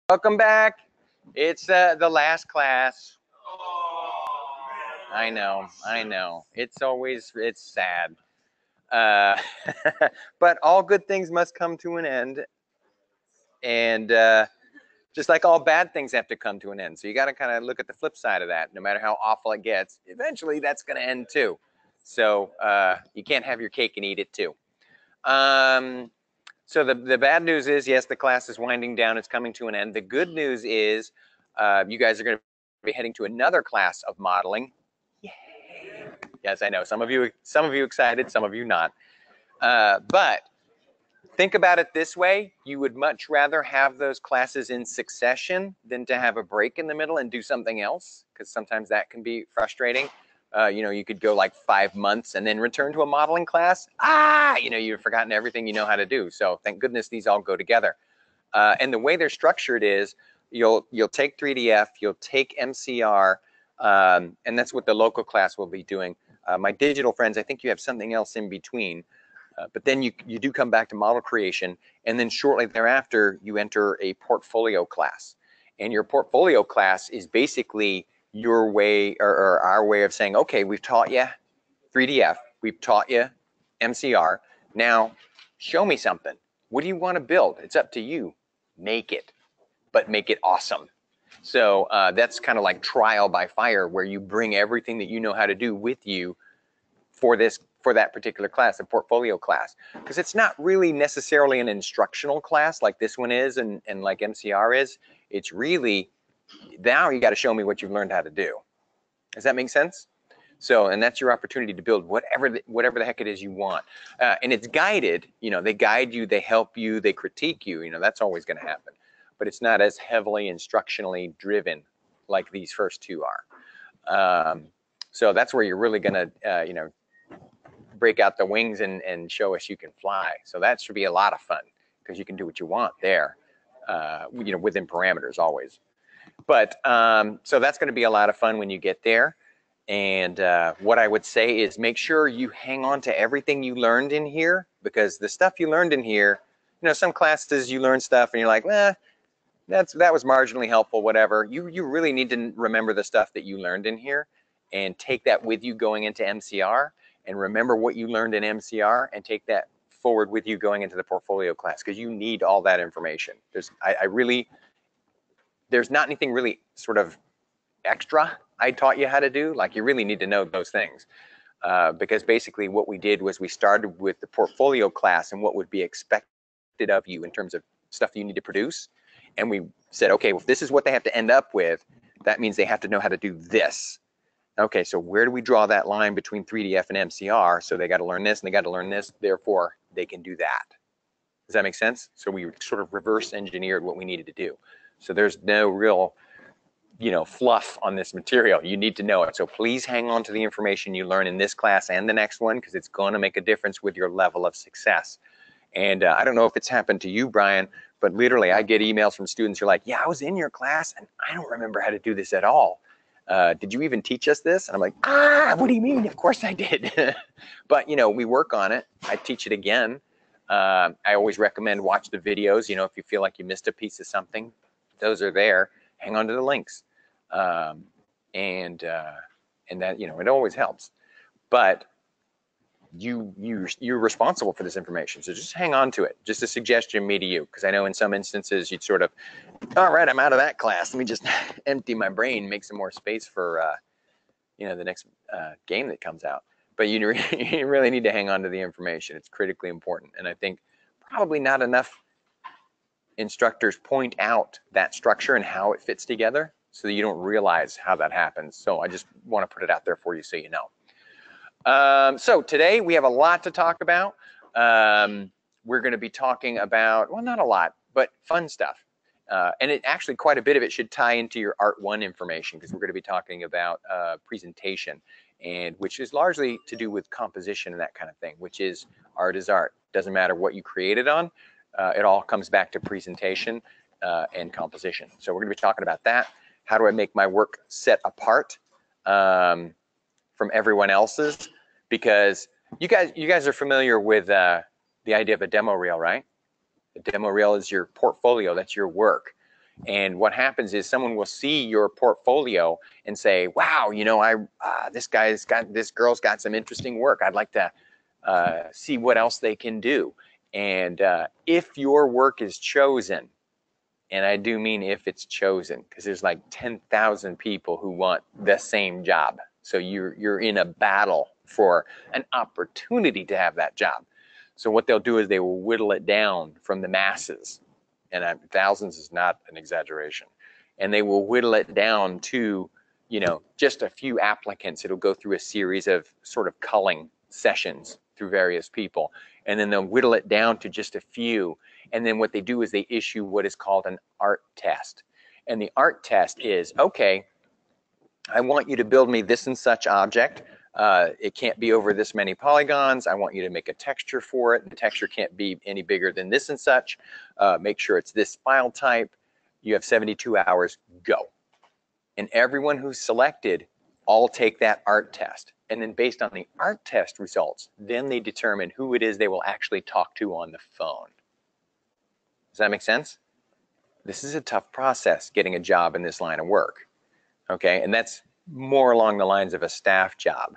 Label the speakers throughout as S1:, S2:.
S1: Welcome back. It's the last class. I know. It's sad. Uh, but all good things must come to an end. And just like all bad things have to come to an end. So you got to kind of look at the flip side of that. No matter how awful it gets, eventually that's going to end too. So you can't have your cake and eat it too. So the bad news is, yes, the class is winding down. It's coming to an end. The good news is you guys are going to be heading to another class of modeling. Yay. Yes, I know. Some of you excited, some of you not. But think about it this way. You would much rather have those classes in succession than to have a break in the middle and do something else, because sometimes that can be frustrating. You could go like 5 months and then return to a modeling class. You've forgotten everything you know how to do. So thank goodness these all go together. And the way they're structured is you'll take 3DF, you'll take MCR, and that's what the local class will be doing. My digital friends, I think you have something else in between. But then you do come back to model creation, and then shortly thereafter, you enter a portfolio class. And your portfolio class is basically your way or our way of saying, okay, we've taught you 3DF, we've taught you MCR, now show me something. What do you want to build? It's up to you. Make it, but make it awesome. So that's kind of like trial by fire, where you bring everything that you know how to do with you for that particular class, a portfolio class, because it's not really necessarily an instructional class like this one is and like MCR is. It's really, now you got to show me what you've learned how to do. Does that make sense? So, and that's your opportunity to build whatever the heck it is you want. And it's guided, they guide you, they help you, they critique you, that's always going to happen. But it's not as heavily instructionally driven like these first two are. So that's where you're really going to, break out the wings and show us you can fly. So that should be a lot of fun, because you can do what you want there, within parameters always. But so that's going to be a lot of fun when you get there. And what I would say is make sure you hang on to everything you learned in here, because the stuff you learned in here, some classes you learn stuff and you're like, that was marginally helpful, whatever. You really need to remember the stuff that you learned in here and take that with you going into MCR, and remember what you learned in MCR and take that forward with you going into the portfolio class, because you need all that information. There's not anything really sort of extra I taught you how to do. Like, you really need to know those things, because basically what we did was we started with the portfolio class and what would be expected of you in terms of stuff you need to produce. And we said, okay, well, if this is what they have to end up with, that means they have to know how to do this. Okay, so where do we draw that line between 3DF and MCR? So they got to learn this and they got to learn this, therefore they can do that. Does that make sense? So we sort of reverse engineered what we needed to do. So there's no real, fluff on this material. You need to know it. So please hang on to the information you learn in this class and the next one, because it's going to make a difference with your level of success. And I don't know if it's happened to you, Brian, but literally I get emails from students who are like, yeah, I was in your class and I don't remember how to do this at all. Did you even teach us this? And I'm like, what do you mean? Of course I did. But, we work on it. I teach it again. I always recommend watch the videos. If you feel like you missed a piece of something, those are there. Hang on to the links. And that, it always helps. But you're responsible for this information, so just hang on to it. Just a suggestion me to you, because I know in some instances you'd sort of, all right, I'm out of that class, let me just empty my brain, make some more space for the next game that comes out. But you really need to hang on to the information. It's critically important, and I think probably not enough instructors point out that structure and how it fits together, so that you don't realize how that happens. So I just want to put it out there for you so you know. So today we have a lot to talk about. We're going to be talking about, well, not a lot, but fun stuff. And it actually, quite a bit of it should tie into your Art 1 information, because we're going to be talking about presentation, and which is largely to do with composition and that kind of thing, which is art is art. Doesn't matter what you create it on. It all comes back to presentation and composition. So we're going to be talking about that. How do I make my work set apart from everyone else's? Because you guys are familiar with the idea of a demo reel, right? A demo reel is your portfolio. That's your work. And what happens is someone will see your portfolio and say, wow, you know, this girl's got some interesting work. I'd like to see what else they can do. And if your work is chosen, and I do mean if it's chosen, because there's like 10,000 people who want the same job. So you're in a battle for an opportunity to have that job. So what they'll do is they will whittle it down from the masses. And thousands is not an exaggeration. And they will whittle it down to, you know, just a few applicants. It'll go through a series of sort of culling sessions through various people. And then they'll whittle it down to just a few. And then what they do is they issue what is called an art test. And the art test is, okay, I want you to build me this and such object. It can't be over this many polygons. I want you to make a texture for it. The texture can't be any bigger than this and such. Make sure it's this file type. You have 72 hours, go. And everyone who's selected all take that art test. And then based on the art test results, then they determine who it is they will actually talk to on the phone. Does that make sense? This is a tough process, getting a job in this line of work. Okay, and that's more along the lines of a staff job.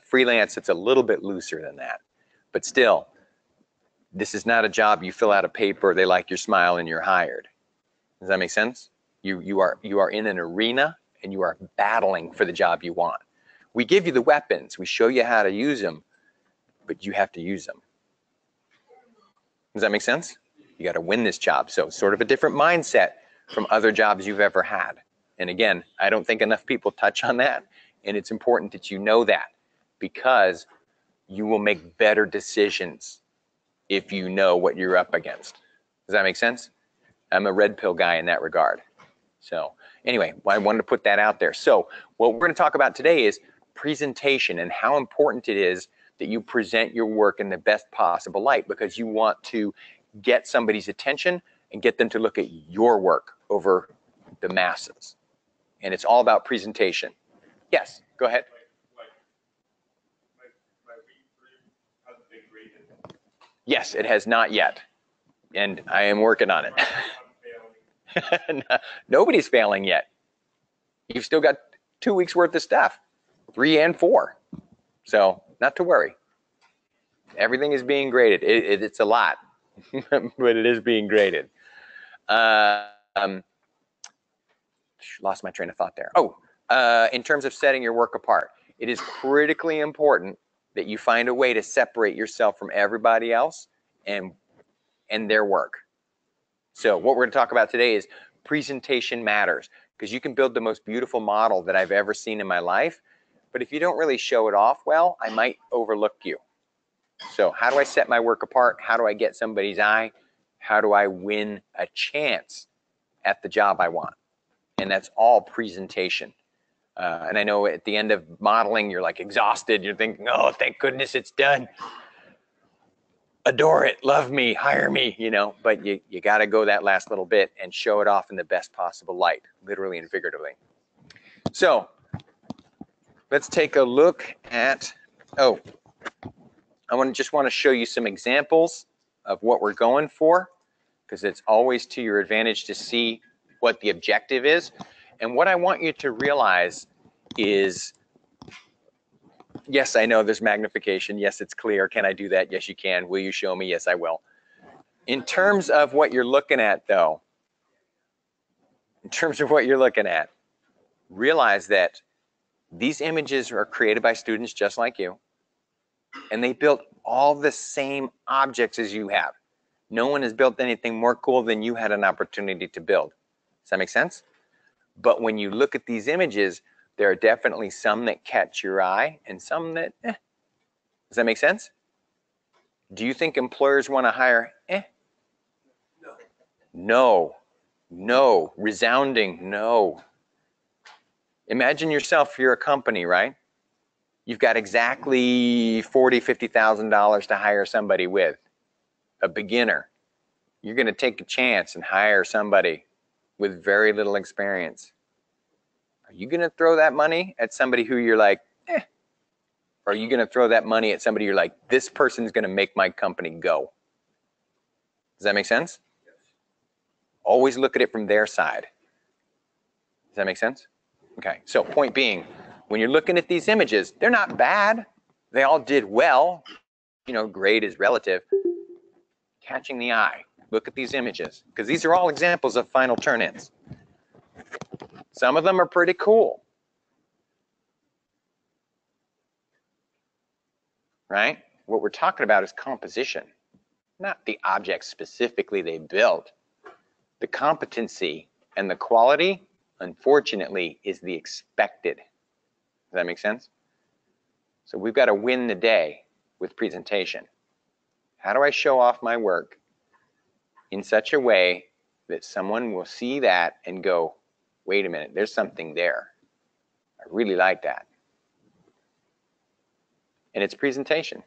S1: Freelance, it's a little bit looser than that. But still, this is not a job you fill out a paper, they like your smile, and you're hired. Does that make sense? You are in an arena, and you are battling for the job you want. We give you the weapons. We show you how to use them, but you have to use them. Does that make sense? You got to win this job. So sort of a different mindset from other jobs you've ever had. And again, I don't think enough people touch on that. And it's important that you know that, because you will make better decisions if you know what you're up against. Does that make sense? I'm a red pill guy in that regard. So anyway, I wanted to put that out there. So what we're going to talk about today is presentation and how important it is that you present your work in the best possible light, because you want to get somebody's attention and get them to look at your work over the masses. And it's all about presentation. Yes, go ahead.
S2: My V3 hasn't been graded.
S1: Yes, it has not yet. And I am working on it.
S2: I'm failing.
S1: Nobody's failing yet. You've still got 2 weeks worth of stuff, 3 and 4. So not to worry. Everything is being graded. It's a lot, but it is being graded. Lost my train of thought there. Oh, in terms of setting your work apart, it is critically important that you find a way to separate yourself from everybody else and their work. So what we're going to talk about today is presentation matters, because you can build the most beautiful model that I've ever seen in my life, but if you don't really show it off well, I might overlook you. So how do I set my work apart? How do I get somebody's eye? How do I win a chance at the job I want? And that's all presentation. And I know at the end of modeling, you're like exhausted. You're thinking, oh, thank goodness it's done. Adore it, love me, hire me, you know, but you got to go that last little bit and show it off in the best possible light, literally and figuratively. So let's take a look at, I just want to show you some examples of what we're going for, because it's always to your advantage to see what the objective is. And what I want you to realize is, yes, I know there's magnification. Yes, it's clear. Can I do that? Yes, you can. Will you show me? Yes, I will. In terms of what you're looking at, though, realize that these images are created by students just like you, and they built all the same objects as you have. No one has built anything more cool than you had an opportunity to build. Does that make sense? But when you look at these images, there are definitely some that catch your eye and some that, Does that make sense? Do you think employers want to hire, No. No. Resounding no. Imagine yourself, you're a company, right? You've got exactly $40,000, $50,000 to hire somebody with, a beginner. You're going to take a chance and hire somebody with very little experience. Are you going to throw that money at somebody who you're like, Or are you going to throw that money at somebody you're like, this person's going to make my company go? Does that make sense?
S2: Yes.
S1: Always look at it from their side. Does that make sense? Okay, so point being, when you're looking at these images, they're not bad. They all did well. You know, grade is relative. Catching the eye. Look at these images, because these are all examples of final turn-ins. Some of them are pretty cool. Right? What we're talking about is composition, not the objects specifically they built. The competency and the quality, unfortunately, is the expected. Does that make sense? So we've got to win the day with presentation. How do I show off my work in such a way that someone will see that and go, wait a minute, there's something there. I really like that. And it's presentation.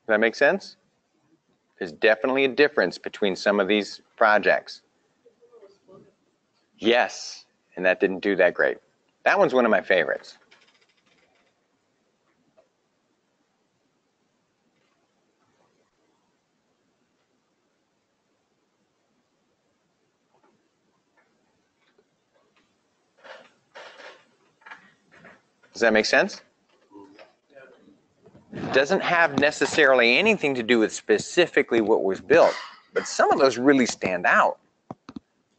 S1: Does that make sense? There's definitely a difference between some of these projects. Yes, and that didn't do that great. That one's one of my favorites. Does that make sense? Doesn't have necessarily anything to do with specifically what was built, but some of those really stand out.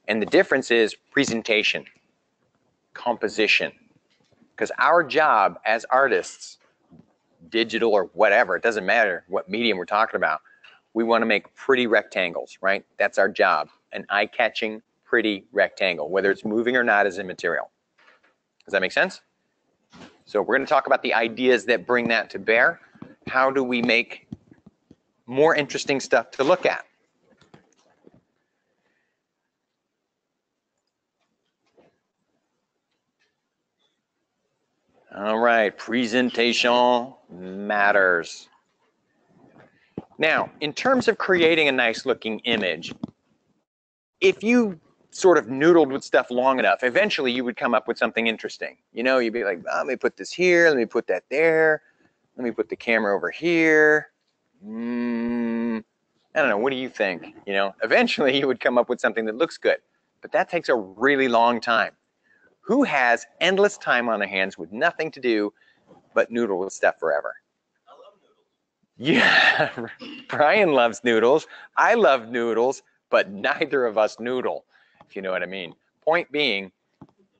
S1: And the difference is presentation, composition. Because our job as artists, digital or whatever, it doesn't matter what medium we're talking about, we want to make pretty rectangles, right? That's our job, an eye-catching, pretty rectangle, whether it's moving or not is immaterial. Does that make sense? So we're going to talk about the ideas that bring that to bear. How do we make more interesting stuff to look at? All right, presentation matters. Now, in terms of creating a nice looking image, if you sort of noodled with stuff long enough, eventually you would come up with something interesting. You know, you'd be like, oh, let me put this here, let me put that there, let me put the camera over here. I don't know, what do you think? You know, eventually you would come up with something that looks good, but that takes a really long time. Who has endless time on their hands with nothing to do but noodle with stuff forever?
S2: I love noodles.
S1: Yeah, Brian loves noodles. I love noodles, but neither of us noodle, if you know what I mean. Point being,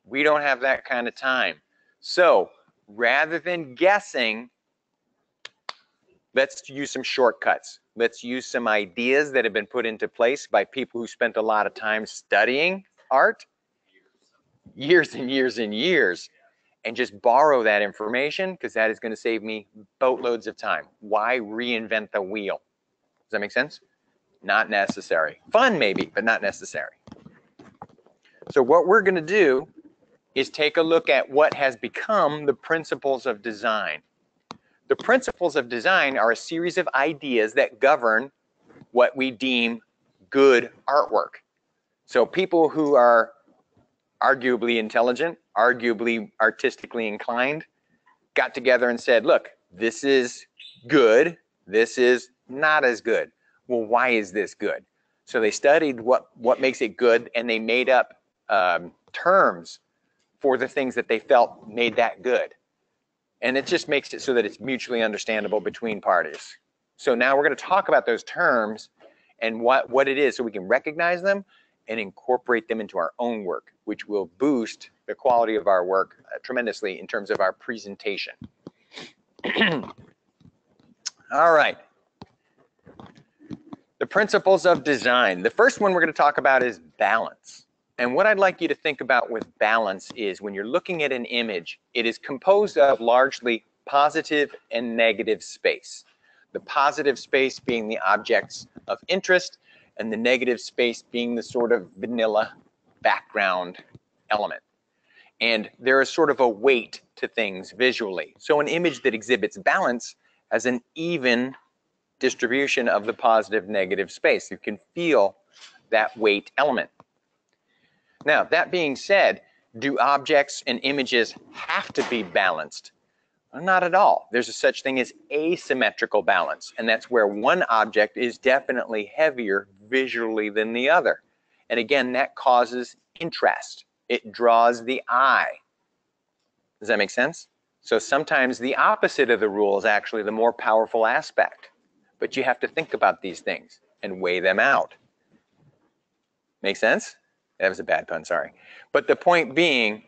S1: we don't have that kind of time. So rather than guessing, let's use some shortcuts. Let's use some ideas that have been put into place by people who spent a lot of time studying art, years and years and years, and just borrow that information, because that is going to save me boatloads of time. Why reinvent the wheel? Does that make sense? Not necessary. Fun maybe, but not necessary. So what we're going to do is take a look at what has become the principles of design. The principles of design are a series of ideas that govern what we deem good artwork. So people who are arguably intelligent, arguably artistically inclined, got together and said, look, this is good, this is not as good. Well, why is this good? So they studied what makes it good, and they made up terms for the things that they felt made that good. And it just makes it so that it's mutually understandable between parties. So now we're going to talk about those terms and what it is, so we can recognize them and incorporate them into our own work, which will boost the quality of our work tremendously in terms of our presentation. All right. The principles of design. The first one we're going to talk about is balance. And what I'd like you to think about with balance is, when you're looking at an image, it is composed of largely positive and negative space. The positive space being the objects of interest, and the negative space being the sort of vanilla background element. And there is sort of a weight to things visually. So an image that exhibits balance has an even distribution of the positive negative space. You can feel that weight element. Now, that being said, do objects and images have to be balanced? Well, not at all. There's a such thing as asymmetrical balance, and that's where one object is definitely heavier visually than the other. And again, that causes interest. It draws the eye. Does that make sense? So sometimes the opposite of the rule is actually the more powerful aspect. But you have to think about these things and weigh them out. Make sense? That was a bad pun, sorry. But the point being,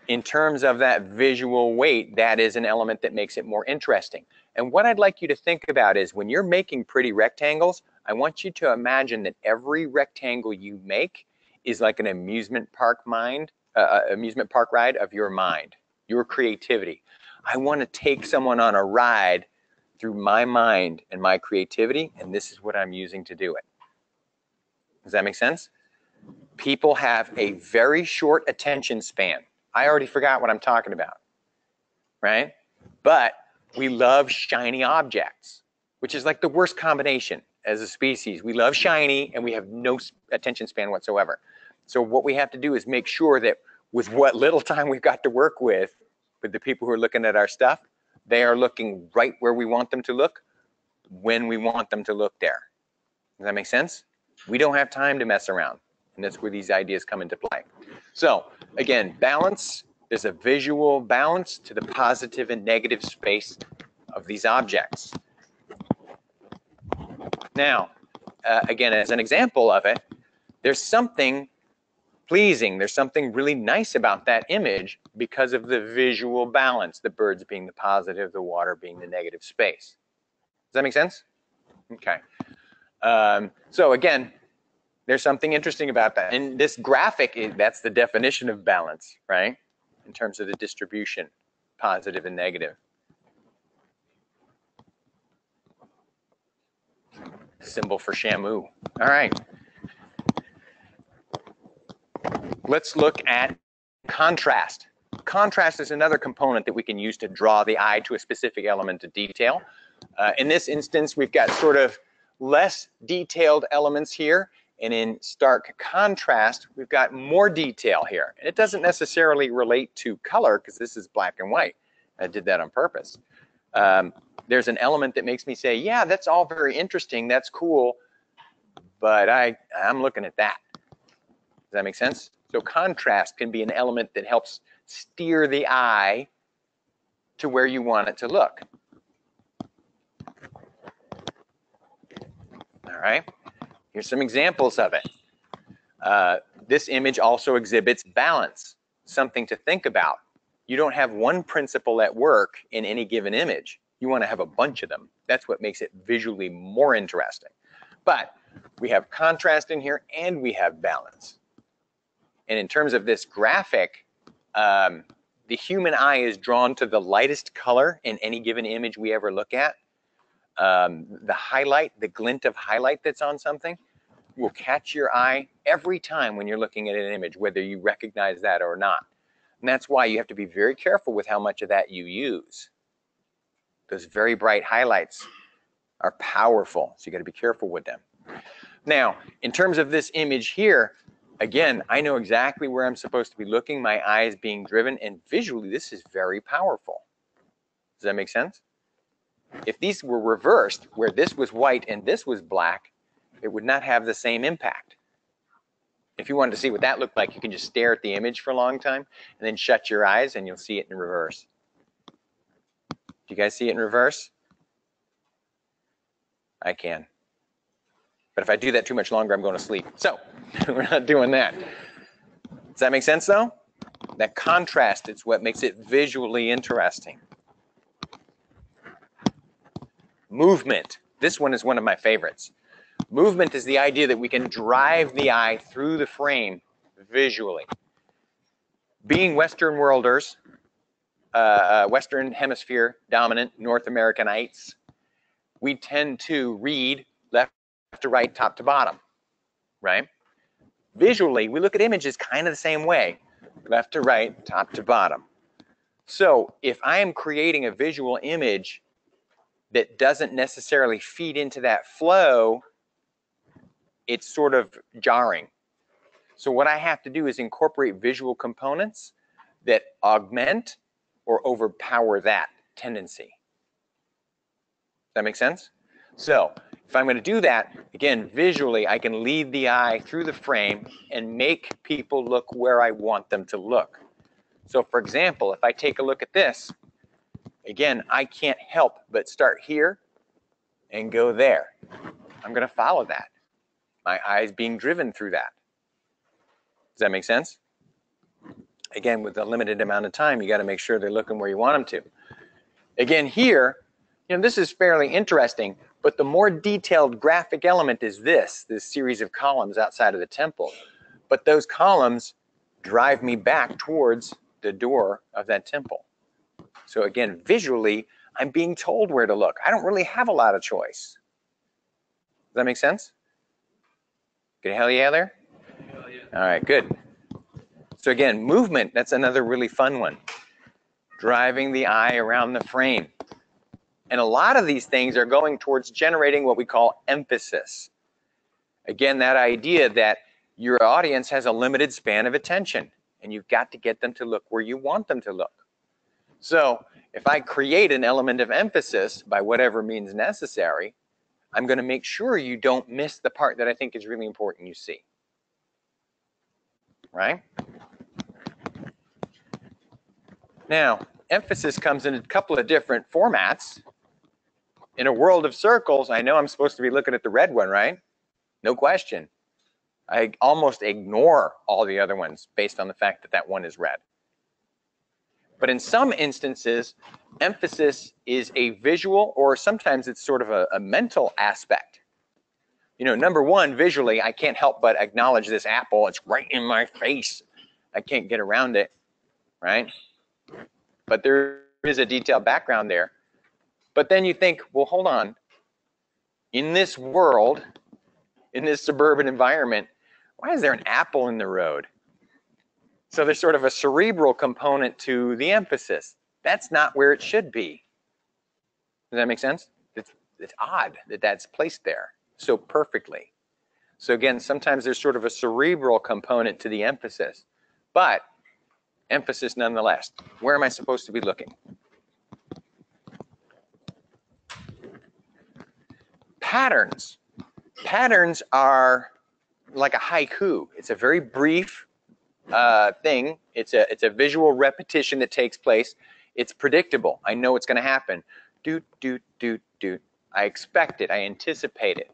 S1: in terms of that visual weight, that is an element that makes it more interesting. And what I'd like you to think about is when you're making pretty rectangles, I want you to imagine that every rectangle you make is like an amusement park ride of your mind, your creativity. I want to take someone on a ride through my mind and my creativity, and this is what I'm using to do it. Does that make sense? People have a very short attention span. I already forgot what I'm talking about, right? But we love shiny objects, which is like the worst combination as a species. We love shiny and we have no attention span whatsoever. So what we have to do is make sure that with what little time we've got to work with the people who are looking at our stuff, they are looking right where we want them to look, when we want them to look there. Does that make sense? We don't have time to mess around. And that's where these ideas come into play. So again, balance, there's a visual balance to the positive and negative space of these objects. Now, again, as an example of it, there's something pleasing, there's something really nice about that image because of the visual balance, the birds being the positive, the water being the negative space. Does that make sense? Okay. So again, there's something interesting about that. And this graphic, that's the definition of balance, right? In terms of the distribution, positive and negative. Symbol for Shamu. All right. Let's look at contrast. Contrast is another component that we can use to draw the eye to a specific element of detail. In this instance, we've got sort of less detailed elements here. And in stark contrast, we've got more detail here. And it doesn't necessarily relate to color because this is black and white. I did that on purpose. There's an element that makes me say, yeah, that's all very interesting. That's cool. But I'm looking at that. Does that make sense? So contrast can be an element that helps steer the eye to where you want it to look. All right. Here's some examples of it. This image also exhibits balance, something to think about. You don't have one principle at work in any given image. You want to have a bunch of them. That's what makes it visually more interesting. But we have contrast in here and we have balance. And in terms of this graphic, the human eye is drawn to the lightest color in any given image we ever look at. The highlight, the glint of highlight that's on something will catch your eye every time when you're looking at an image, whether you recognize that or not. And that's why you have to be very careful with how much of that you use. Those very bright highlights are powerful, so you got to be careful with them. Now, in terms of this image here, again, I know exactly where I'm supposed to be looking, my eye is being driven, and visually this is very powerful. Does that make sense? If these were reversed, where this was white and this was black, it would not have the same impact. If you wanted to see what that looked like, you can just stare at the image for a long time and then shut your eyes and you'll see it in reverse. Do you guys see it in reverse? I can. But if I do that too much longer, I'm going to sleep. So we're not doing that. Does that make sense though? That contrast is what makes it visually interesting. Movement. This one is one of my favorites. Movement is the idea that we can drive the eye through the frame visually. Being Western worlders, Western Hemisphere dominant North Americanites, we tend to read left to right, top to bottom, right? Visually, we look at images kind of the same way, left to right, top to bottom. So if I am creating a visual image that doesn't necessarily feed into that flow, it's sort of jarring. So what I have to do is incorporate visual components that augment or overpower that tendency. Does that make sense? So if I'm going to do that, again, visually, I can lead the eye through the frame and make people look where I want them to look. So for example, if I take a look at this, again, I can't help but start here and go there. I'm going to follow that. My eyes being driven through that. Does that make sense? Again, with a limited amount of time, you got to make sure they're looking where you want them to. Again, here, this is fairly interesting, but the more detailed graphic element is this series of columns outside of the temple. But those columns drive me back towards the door of that temple. So again, visually, I'm being told where to look. I don't really have a lot of choice. Does that make sense? Good hell yeah there? Hell yeah. All right, good. So again, movement, that's another really fun one. Driving the eye around the frame. And a lot of these things are going towards generating what we call emphasis. Again, that idea that your audience has a limited span of attention, and you've got to get them to look where you want them to look. So if I create an element of emphasis by whatever means necessary, I'm going to make sure you don't miss the part that I think is really important you see. Right? Now, emphasis comes in a couple of different formats. In a world of circles, I know I'm supposed to be looking at the red one, right? No question. I almost ignore all the other ones based on the fact that that one is red. But in some instances, emphasis is a visual, or sometimes it's sort of a mental aspect. Number one, visually, I can't help but acknowledge this apple. It's right in my face. I can't get around it, right? But there is a detailed background there. But then you think, well, hold on. In this world, in this suburban environment, why is there an apple in the road? So there's sort of a cerebral component to the emphasis. That's not where it should be. Does that make sense? It's odd that that's placed there so perfectly. So again, sometimes there's sort of a cerebral component to the emphasis, but emphasis nonetheless. Where am I supposed to be looking? Patterns. Patterns are like a haiku. It's a very brief thing. It's a visual repetition that takes place. It's predictable. I know it's going to happen. Doot, doot, doot, doot. I expect it. I anticipate it.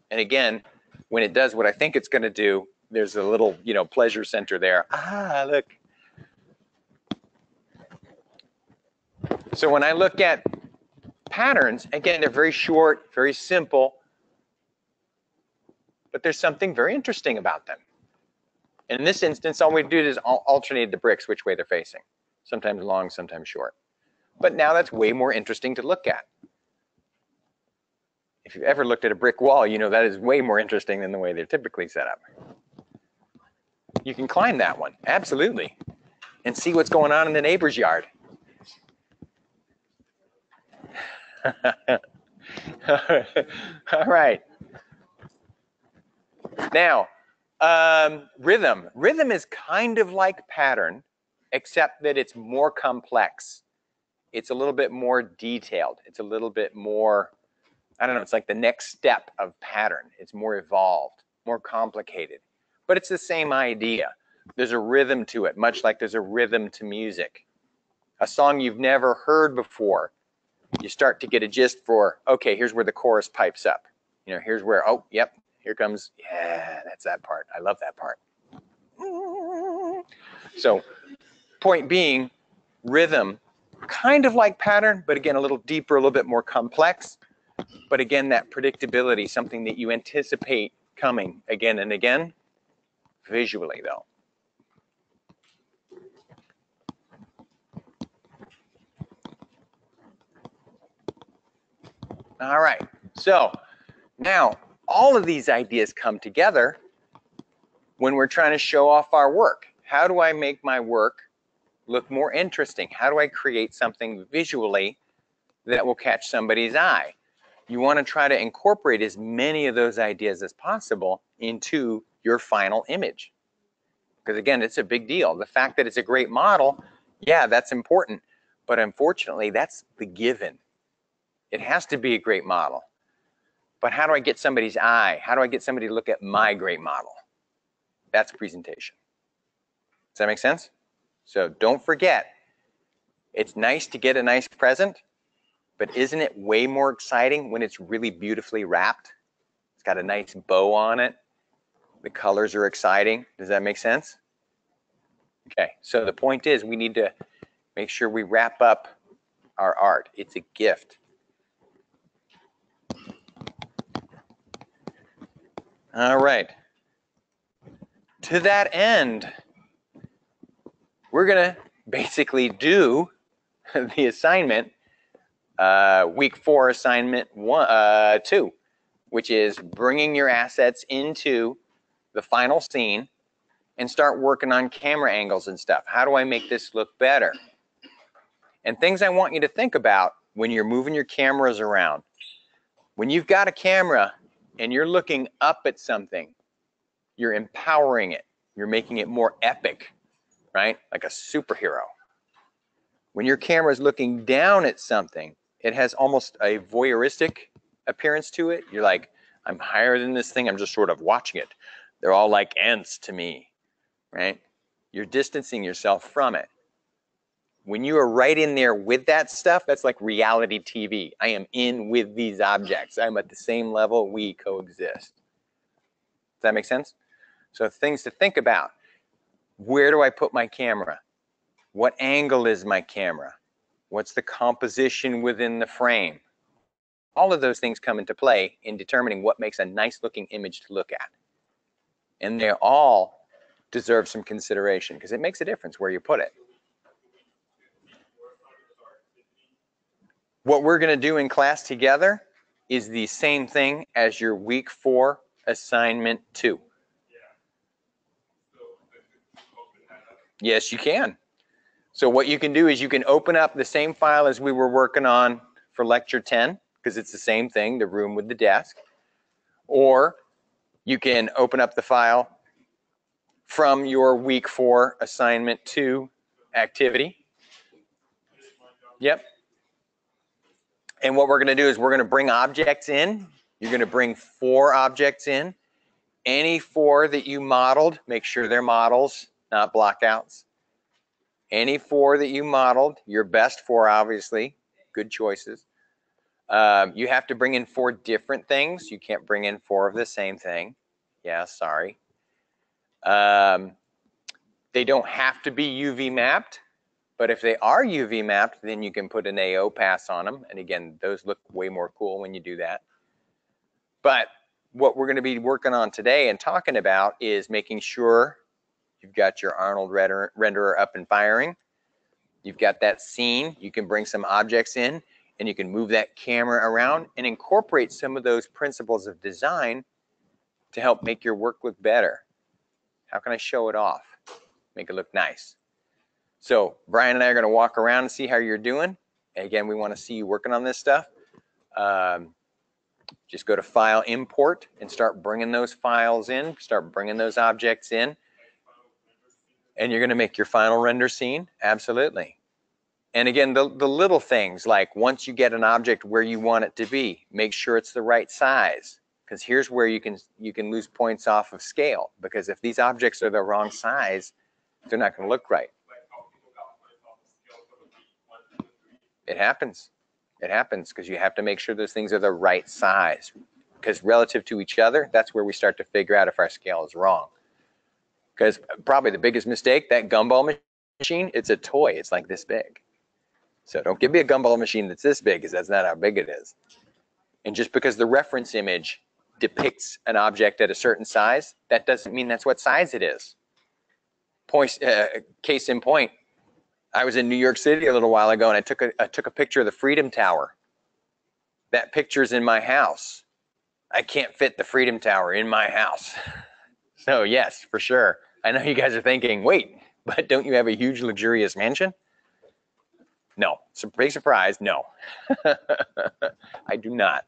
S1: And again, when it does what I think it's going to do, there's a little, pleasure center there. Ah, look. So when I look at patterns, again, they're very short, very simple, but there's something very interesting about them. And in this instance, all we do is alternate the bricks which way they're facing. Sometimes long, sometimes short. But now that's way more interesting to look at. If you've ever looked at a brick wall, you know that is way more interesting than the way they're typically set up. You can climb that one, absolutely, and see what's going on in the neighbor's yard. All right. Now, rhythm. Rhythm is kind of like pattern, except that it's more complex. It's a little bit more detailed. It's a little bit more, I don't know, it's like the next step of pattern. It's more evolved, more complicated. But it's the same idea. There's a rhythm to it, much like there's a rhythm to music. A song you've never heard before, you start to get a gist for, okay, here's where the chorus pipes up. Here's where, oh, yep, here comes, yeah, that's that part. I love that part. So, point being, rhythm, kind of like pattern, but again, a little deeper, a little bit more complex. But again, that predictability, something that you anticipate coming again and again, visually though. All right, so now all of these ideas come together when we're trying to show off our work. How do I make my work look more interesting? How do I create something visually that will catch somebody's eye. You want to try to incorporate as many of those ideas as possible into your final image. Because again, it's a big deal. The fact that it's a great model, yeah, that's important. But unfortunately, that's the given. It has to be a great model. But how do I get somebody's eye? How do I get somebody to look at my great model? That's presentation. Does that make sense? So don't forget, it's nice to get a nice present, but isn't it way more exciting when it's really beautifully wrapped? It's got a nice bow on it. The colors are exciting. Does that make sense? Okay, so the point is we need to make sure we wrap up our art. It's a gift. All right. To that end, we're going to basically do the assignment, week 4 assignment 2, which is bringing your assets into the final scene and start working on camera angles and stuff. How do I make this look better? And things I want you to think about when you're moving your cameras around. When you've got a camera and you're looking up at something, you're empowering it. You're making it more epic, right? Like a superhero. When your camera is looking down at something, it has almost a voyeuristic appearance to it. You're like, I'm higher than this thing. I'm just sort of watching it. They're all like ants to me, right? You're distancing yourself from it. When you are right in there with that stuff, that's like reality TV. I am in with these objects. I'm at the same level. We coexist. Does that make sense? So things to think about. Where do I put my camera? What angle is my camera? What's the composition within the frame? All of those things come into play in determining what makes a nice looking image to look at. And they all deserve some consideration because it makes a difference where you put it. What we're going to do in class together is the same thing as your week 4 assignment 2. Yes, you can. So what you can do is you can open up the same file as we were working on for lecture 10, because it's the same thing, the room with the desk. Or you can open up the file from your week 4 assignment 2 activity. Yep. And what we're going to do is we're going to bring objects in. You're going to bring 4 objects in. Any 4 that you modeled, make sure they're models, not blockouts. Any 4 that you modeled, your best 4 obviously, good choices. You have to bring in 4 different things. You can't bring in 4 of the same thing. Yeah, sorry. They don't have to be UV mapped, but if they are UV mapped, then you can put an AO pass on them. And again, those look way more cool when you do that. But what we're going to be working on today and talking about is making sure you've got your Arnold renderer up and firing. You've got that scene. You can bring some objects in and you can move that camera around and incorporate some of those principles of design to help make your work look better. How can I show it off? Make it look nice. So Brian and I are going to walk around and see how you're doing. And again, we want to see you working on this stuff. Just go to File, Import, and start bringing those files in. Start bringing those objects in. And you're going to make your final render scene. Absolutely. And again, the little things like once you get an object where you want it to be, make sure it's the right size. Because here's where you can lose points off of scale. Because if these objects are the wrong size, they're not going to look right. It happens. It happens because you have to make sure those things are the right size. Because relative to each other, that's where we start to figure out if our scale is wrong. Because probably the biggest mistake, that gumball machine, it's a toy. It's like this big. So don't give me a gumball machine that's this big, because that's not how big it is. And just because the reference image depicts an object at a certain size, that doesn't mean that's what size it is. Case in point, I was in New York City a little while ago, and I took a picture of the Freedom Tower. That picture's in my house. I can't fit the Freedom Tower in my house. So yes, for sure. I know you guys are thinking, wait, but don't you have a huge luxurious mansion? No, big surprise, no. I do not.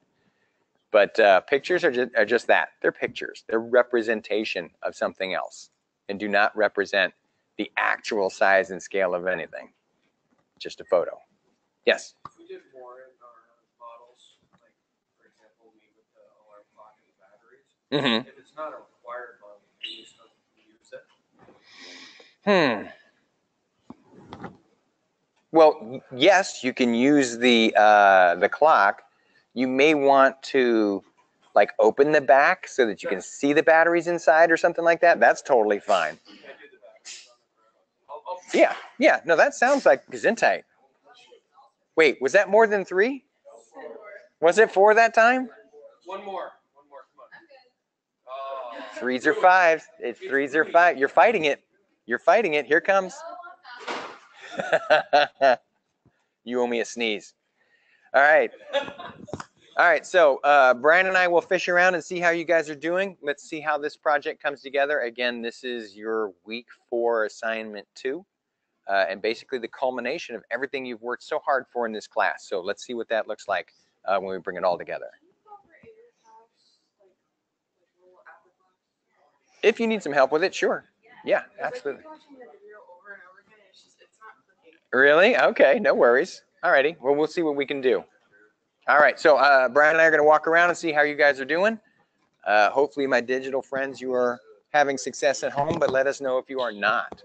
S1: But pictures are just that. They're pictures. They're representation of something else and do not represent the actual size and scale of anything. Just a photo. Yes?
S2: If we did more in our models, like, for example, me with the alarm clock and the batteries, if it's not a required model, can you still use it?
S1: Well, yes, you can use the clock. You may want to like open the back so that you can see the batteries inside or something like that. That's totally fine. Yeah, yeah. No, that sounds like Gesundheit. Wait, was that more than 3? Was it 4 that time?
S2: One more. Come on.
S1: 3s or 5s. It's 3s or 5. You're fighting it. You're fighting it. Here comes. You owe me a sneeze. All right. All right. So Brian and I will fish around and see how you guys are doing. Let's see how this project comes together. Again, this is your week 4 assignment 2. And basically the culmination of everything you've worked so hard for in this class. So let's see what that looks like when we bring it all together. If you need some help with it, sure. Yeah, absolutely. Really? Okay, no worries. All righty. Well, we'll see what we can do. All right. So Brian and I are going to walk around and see how you guys are doing. Hopefully, my digital friends, you are having success at home, but let us know if you are not.